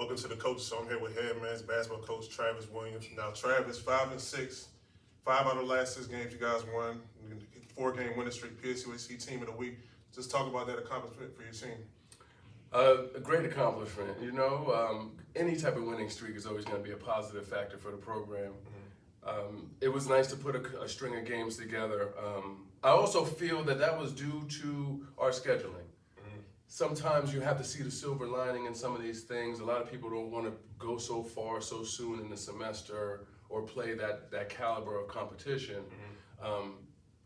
Welcome to the coaches. So I'm here with head men's basketball coach Travis Williams. Now Travis, 5-6, 5 out of the last 6 games you guys won. 4-game winning streak, PSUHC Team of the Week. Just talk about that accomplishment for your team. A great accomplishment. Any type of winning streak is always going to be a positive factor for the program. It was nice to put a string of games together. I also feel that was due to our scheduling. Sometimes you have to see the silver lining in some of these things. A lot of people don't want to go so far so soon in the semester or play that caliber of competition.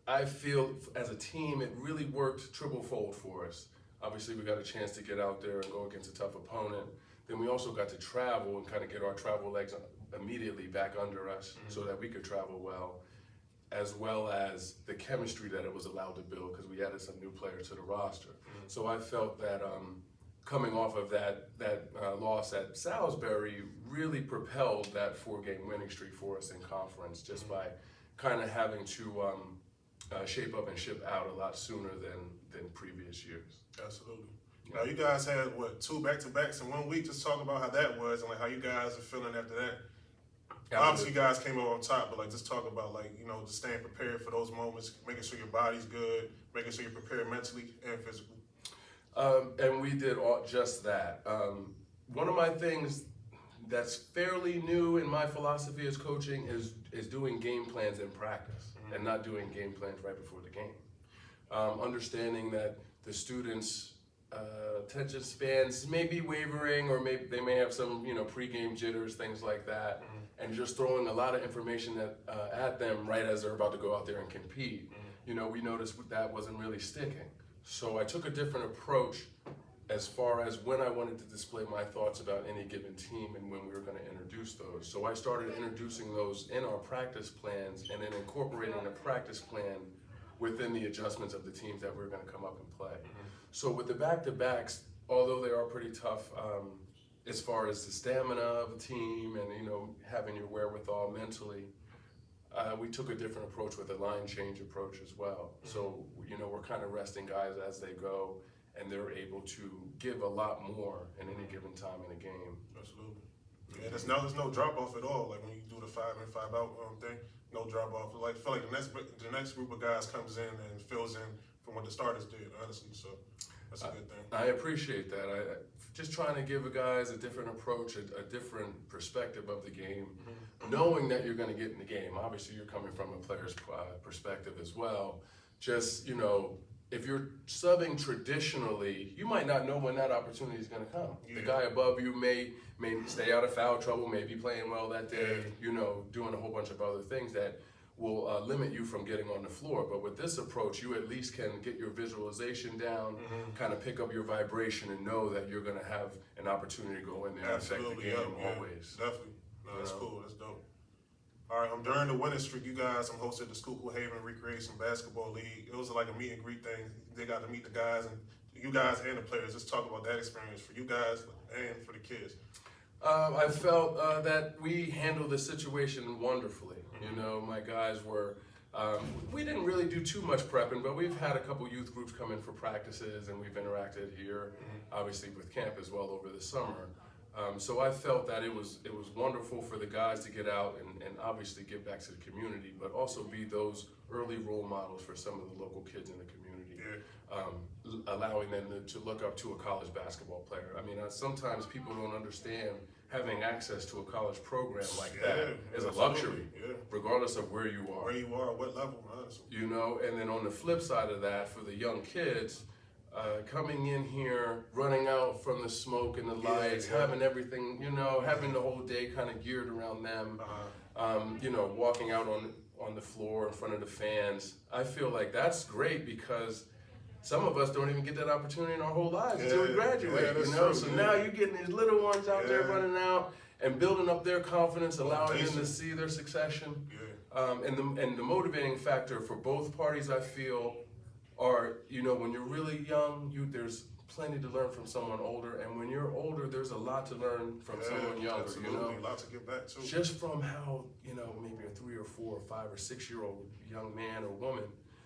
I feel as a team it really worked triple-fold for us. Obviously we got a chance to get out there and go against a tough opponent. Then we also got to travel and kind of get our travel legs immediately back under us so that we could travel well as the chemistry that it was allowed to build because we added some new players to the roster. So I felt that coming off of that loss at Salisbury really propelled that 4-game winning streak for us in conference just by kind of having to shape up and ship out a lot sooner than previous years. Absolutely. Now you guys had 2 back-to-backs in 1 week. Just talk about how that was and how you guys are feeling after that. Obviously, you guys came over on top, but just talk about just staying prepared for those moments, making sure your body's good, making sure you're prepared mentally and physically. And we did just that. One of my things that's fairly new in my philosophy as coaching is doing game plans in practice and not doing game plans right before the game. Understanding that the students' attention spans may be wavering, or maybe they may have some pre-game jitters, things like that, and just throwing a lot of information at them right as they're about to go out there and compete. We noticed that wasn't really sticking. So I took a different approach as far as when I wanted to display my thoughts about any given team and when we were going to introduce those. So I started introducing those in our practice plans and then incorporating the practice plan within the adjustments of the teams that we're going to come up and play. So with the back-to-backs, although they are pretty tough as far as the stamina of a team and having your wherewithal mentally, we took a different approach with a line change approach as well. So we're kind of resting guys as they go, and they're able to give a lot more in any given time in a game. Absolutely. Yeah, there's no drop off at all. Like when you do the 5-in, 5-out thing, no drop off. I feel like the next group of guys comes in and fills in from what the starters did, honestly. So that's a good thing. I appreciate that. I just trying to give guys a different approach, a different perspective of the game, knowing that you're going to get in the game. Obviously, you're coming from a player's perspective as well. Just, if you're subbing traditionally, you might not know when that opportunity is going to come. Yeah. The guy above you may stay out of foul trouble, may be playing well that day, doing a whole bunch of other things that will limit you from getting on the floor. But with this approach, you at least can get your visualization down, kind of pick up your vibration and know that you're going to have an opportunity to go in there and affect the game always. Definitely. No, that's cool. That's dope. All right, during the winning streak, you guys hosted the Schuylkill Haven Recreation Basketball League. It was like a meet and greet thing. They got to meet the guys, and you guys and the players. Just talk about that experience for you guys and for the kids. I felt that we handled the situation wonderfully. My guys were, we didn't really do too much prepping, but we've had a couple youth groups come in for practices, and we've interacted here, obviously with camp as well over the summer. So I felt that it was wonderful for the guys to get out and obviously give back to the community, but also be those early role models for some of the local kids in the community, allowing them to look up to a college basketball player. I mean, sometimes people don't understand having access to a college program like that is a luxury, regardless of where you are. Where you are, what level, honestly. And then on the flip side of that, for the young kids, coming in here, running out from the smoke and the lights, having everything, having the whole day kind of geared around them, walking out on the floor in front of the fans. I feel like that's great because some of us don't even get that opportunity in our whole lives until we graduate, True. So now you're getting these little ones out there running out and building up their confidence, allowing them to see their succession. And the motivating factor for both parties, I feel, are, when you're really young, there's plenty to learn from someone older, and when you're older, there's a lot to learn from someone younger. Absolutely. A lot to give back too. Just from how maybe a 3 or 4 or 5 or 6 year old young man or woman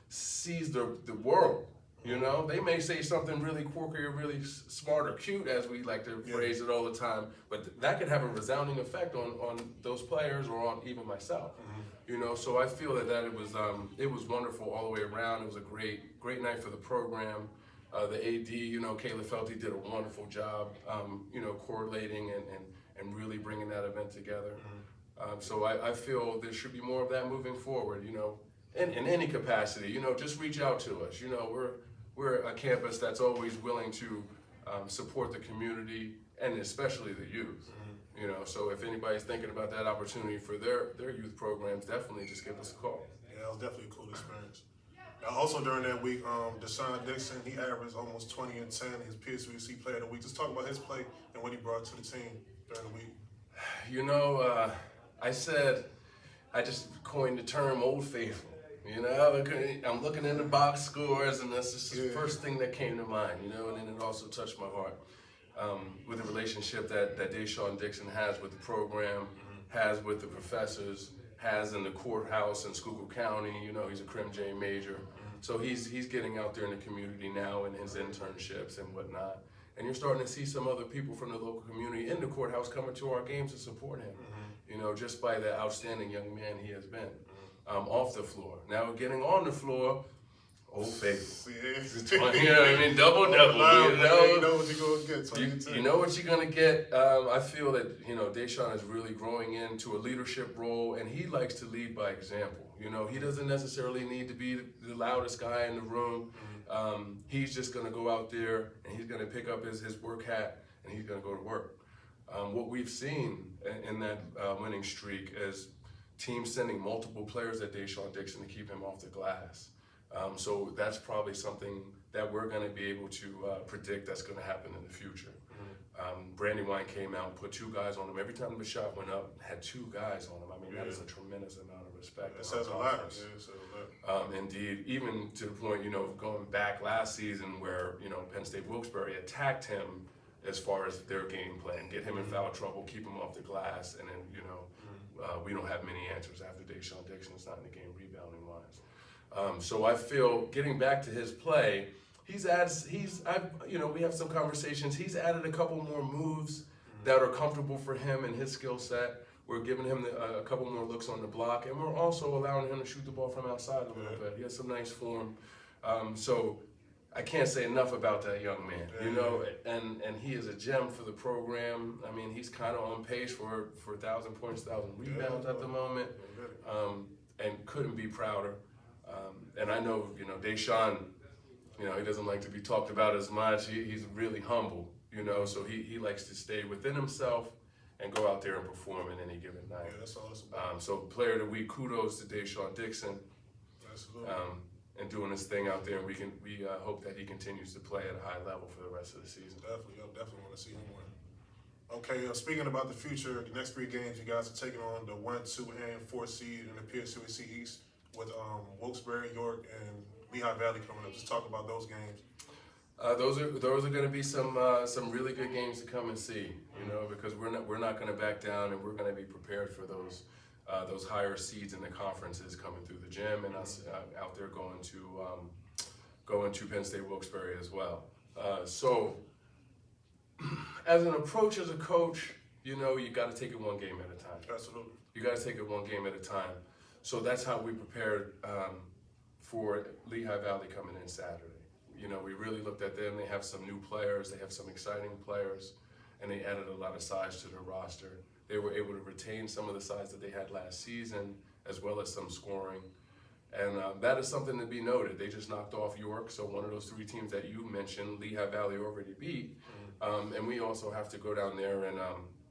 sees the world. You know, they may say something really quirky or really smart or cute, as we like to phrase it all the time, but that could have a resounding effect on those players or on even myself. You know, so I feel that it was wonderful all the way around. It was a great night for the program. The AD, you know, Kayla Felty did a wonderful job, you know, correlating and really bringing that event together. So I feel there should be more of that moving forward, you know, in any capacity. You know, just reach out to us. You know, we're a campus that's always willing to support the community and especially the youth. You know, so if anybody's thinking about that opportunity for their youth programs, definitely just give us a call. Yeah, it was definitely a cool experience. Now, also during that week, Deshaun Dixon, he averaged almost 20 and 10, his PSWC Player of the Week. Just talk about his play and what he brought to the team during the week. You know, I just coined the term Old Faithful. You know, I'm looking in the box scores, and that's just the first thing that came to mind, you know, and then it also touched my heart. With the relationship that Deshaun Dixon has with the program, has with the professors, has in the courthouse in Schuylkill County. You know, he's a Crim J major. So he's getting out there in the community now in his internships and whatnot. And you're starting to see some other people from the local community in the courthouse coming to our games to support him. You know, just by the outstanding young man he has been off the floor. Now getting on the floor, Old Faithful. You know what I mean? Double. You know what you're going to get. You know what you're going to get. I feel that, you know, Deshaun is really growing into a leadership role, and he likes to lead by example. You know, he doesn't necessarily need to be the loudest guy in the room. He's just going to go out there, and he's going to pick up his work hat, and he's going to go to work. What we've seen in that winning streak is teams sending multiple players at Deshaun Dixon to keep him off the glass. So that's probably something that we're going to be able to predict that's going to happen in the future. Brandywine came out and put 2 guys on him. Every time the shot went up, had 2 guys on him. I mean, that is a tremendous amount of respect. It says a lot. Indeed, even to the point, you know, going back last season where, you know, Penn State Wilkes-Barre attacked him as far as their game plan, get him in foul trouble, keep him off the glass, and then, you know, we don't have many answers after Deshaun Dixon is not in the game rebounding wise. So I feel, getting back to his play, we have some conversations. He's added a couple more moves that are comfortable for him and his skill set. We're giving him a couple more looks on the block, and we're also allowing him to shoot the ball from outside a little bit. He has some nice form. So I can't say enough about that young man, you know, and he is a gem for the program. I mean, he's kind of on pace for 1,000 points, 1,000 rebounds at the moment, and couldn't be prouder. And I know, you know, Deshaun, you know, he doesn't like to be talked about as much. He's really humble, you know, so he likes to stay within himself and go out there and perform in any given night. Yeah, that's all it's about. So Player of the Week, kudos to Deshaun Dixon. Absolutely. And doing his thing out there, and we hope that he continues to play at a high level for the rest of the season. Definitely want to see him win. Okay, speaking about the future, the next 3 games you guys are taking on the 1, 2, and 4 seed in the PSWC East with Wilkes-Barre, York, and Lehigh Valley coming up. Just talk about those games. Those are going to be some really good games to come and see, you know, because we're not going to back down, and we're going to be prepared for those higher seeds in the conferences coming through the gym, and us out there going to Penn State Wilkes-Barre as well. So as an approach as a coach, you know, you got to take it one game at a time. Absolutely. You got to take it one game at a time. So that's how we prepared for Lehigh Valley coming in Saturday. You know, we really looked at them. They have some new players. They have some exciting players, and they added a lot of size to their roster. They were able to retain some of the size that they had last season, as well as some scoring. And that is something to be noted. They just knocked off York, so one of those 3 teams that you mentioned, Lehigh Valley already beat. And we also have to go down there and,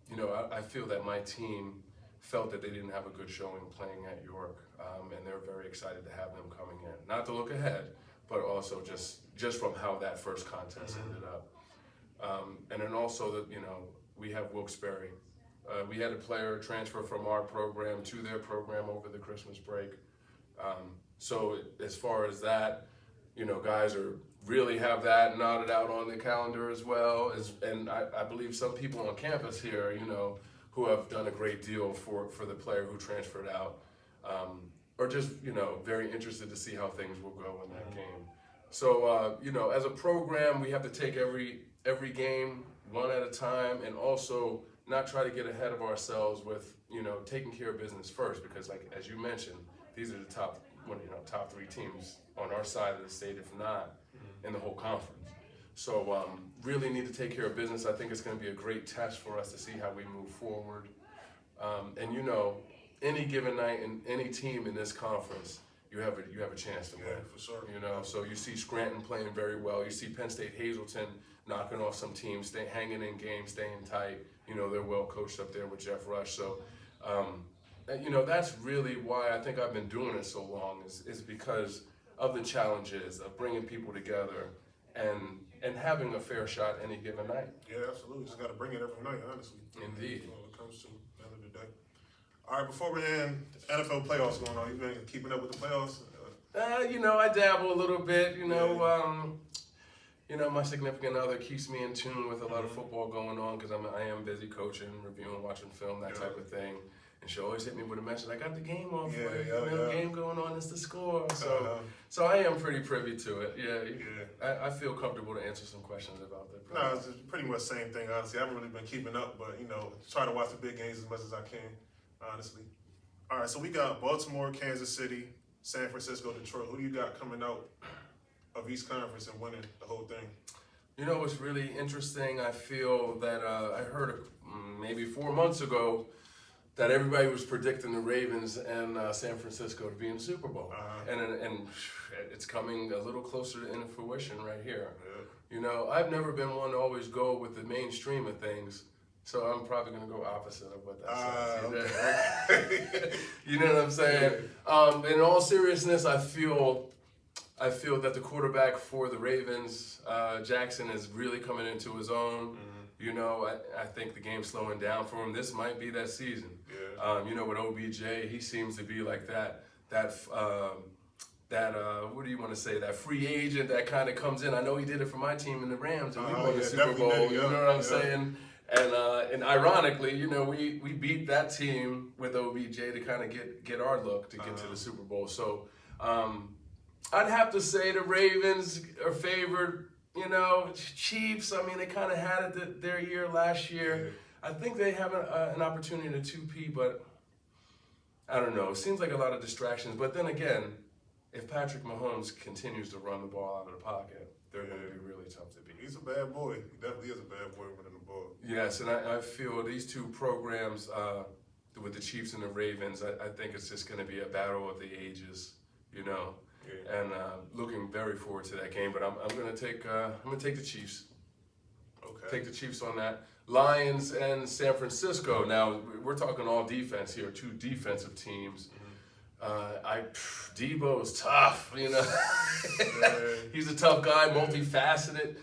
you know, I feel that my team felt that they didn't have a good showing playing at York, and they're very excited to have them coming in. Not to look ahead, but also just from how that first contest ended up. And then also, you know, we have Wilkes-Barre. We had a player transfer from our program to their program over the Christmas break. So as far as that, you know, guys really have that knotted out on the calendar as well. And I believe some people on campus here, you know, who have done a great deal for the player who transferred out, are just, you know, very interested to see how things will go in that game. So you know, as a program, we have to take every game one at a time, and also not try to get ahead of ourselves with, you know, taking care of business first, because like as you mentioned, these are the top top 3 teams on our side of the state, if not in the whole conference. So really need to take care of business. I think it's going to be a great test for us to see how we move forward. And you know, any given night in any team in this conference, you have a chance to win. Yeah, for sure. You know, so you see Scranton playing very well. You see Penn State Hazleton knocking off some teams, hanging in games, staying tight. You know, they're well coached up there with Jeff Rush. So, you know, that's really why I think I've been doing it so long, is because of the challenges of bringing people together and having a fair shot any given night. Yeah, absolutely. Just got to bring it every night, honestly. Indeed. That's all it comes to the end of the day. All right, before we end, NFL playoffs going on. You been keeping up with the playoffs? You know, I dabble a little bit. You know, my significant other keeps me in tune with a lot of football going on because I am busy coaching, reviewing, watching film, that type of thing. And she always hit me with a message. I got the game on for you. You know, game going on. It's the score. So I am pretty privy to it. Yeah. I feel comfortable to answer some questions about that. No, it's pretty much the same thing, honestly. I haven't really been keeping up, but, you know, try to watch the big games as much as I can, honestly. All right, so we got Baltimore, Kansas City, San Francisco, Detroit. Who do you got coming out of East Conference and winning the whole thing? You know what's really interesting? I feel that I heard maybe 4 months ago that everybody was predicting the Ravens and San Francisco to be in the Super Bowl. And it's coming a little closer to fruition right here. Yeah. You know, I've never been one to always go with the mainstream of things, so I'm probably going to go opposite of what that says. Okay. You know what I'm saying? In all seriousness, I feel that the quarterback for the Ravens, Jackson, is really coming into his own. You know, I think the game's slowing down for him. This might be that season. Yeah. You know, with OBJ, he seems to be like that what do you want to say? That free agent that kind of comes in. I know he did it for my team in the Rams, and we won the Super Bowl. You know what I'm saying? And ironically, you know, we beat that team with OBJ to kind of get our look to get to the Super Bowl. So I'd have to say the Ravens are favored. You know, Chiefs, I mean, they kind of had it their year last year. I think they have an opportunity to 2P, but I don't know. It seems like a lot of distractions. But then again, if Patrick Mahomes continues to run the ball out of the pocket, they're going to be really tough to beat. He's a bad boy. He definitely is a bad boy running the ball. Yes, and I feel these two programs, with the Chiefs and the Ravens, I think it's just going to be a battle of the ages, you know. Yeah. And looking very forward to that game. But I'm going to take the Chiefs. Okay. Take the Chiefs on that. Lions and San Francisco. Now we're talking all defense here. 2 defensive teams. Debo's tough, you know. He's a tough guy, multifaceted,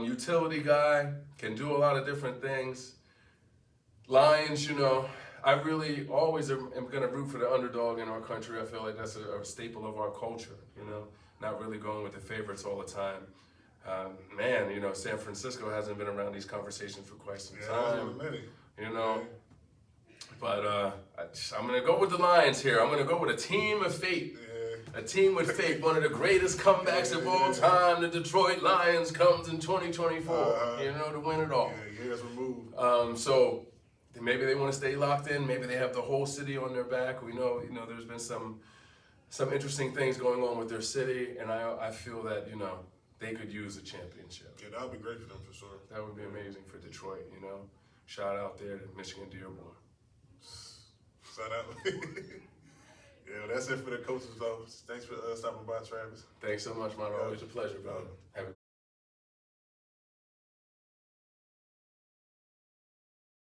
utility guy, can do a lot of different things. Lions, you know, I really always am going to root for the underdog in our country. I feel like that's a staple of our culture, you know, not really going with the favorites all the time. Man, you know, San Francisco hasn't been around these conversations for quite some time, you know. But I'm going to go with the Lions here. I'm going to go with a team of fate. A team with fate. One of the greatest comebacks of all time. The Detroit Lions comes in 2024, you know, to win it all. Yeah, years removed. So maybe they want to stay locked in. Maybe they have the whole city on their back. We know, you know, there's been some interesting things going on with their city. And I feel that, you know, they could use a championship. Yeah, that would be great for them for sure. That would be amazing for Detroit, you know. Shout out there to Michigan Dearborn. Shout out. Yeah, that's it for the coaches, though. Thanks for stopping by, Travis. Thanks so much, man. Always a pleasure, brother. Have a